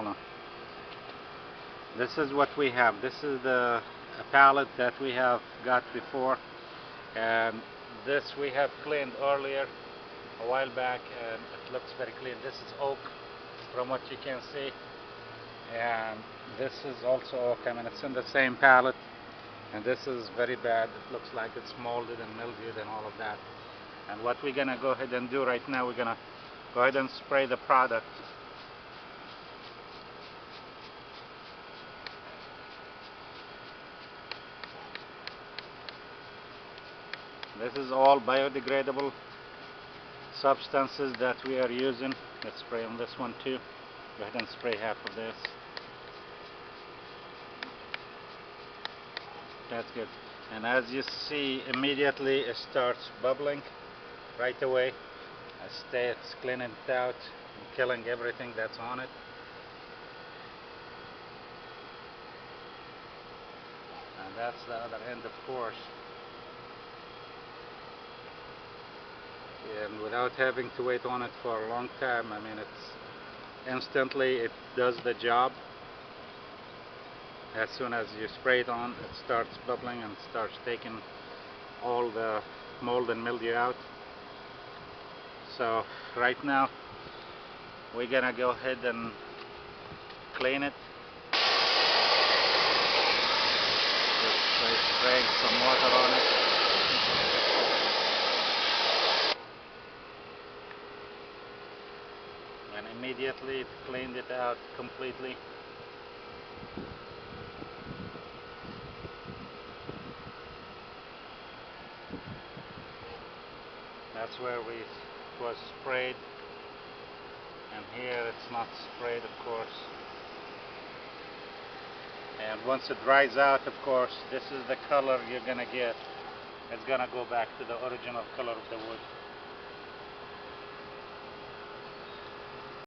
hold on. This is what we have. This is the pallet that we have got before, and this we have cleaned earlier a while back, and it looks very clean. This is oak from what you can see, and this is also oak. I mean, it's in the same pallet, and this is very bad. It looks like it's molded and mildewed and all of that. And what we're gonna go ahead and do right now, we're gonna go ahead and spray the product. This is all biodegradable substances that we are using. Let's spray on this one too. Go ahead and spray half of this. That's good. And as you see, immediately it starts bubbling right away. It's cleaning it out and killing everything that's on it. And that's the other end, of course. And without having to wait on it for a long time, I mean, it's instantly, it does the job. As soon as you spray it on, it starts bubbling and starts taking all the mold and mildew out. So right now we're gonna go ahead and clean it. Just by spraying some water on it. And immediately it cleaned it out completely. That's where it was sprayed, and here it's not sprayed, of course. And once it dries out, of course, this is the color you're gonna get. It's gonna go back to the original color of the wood.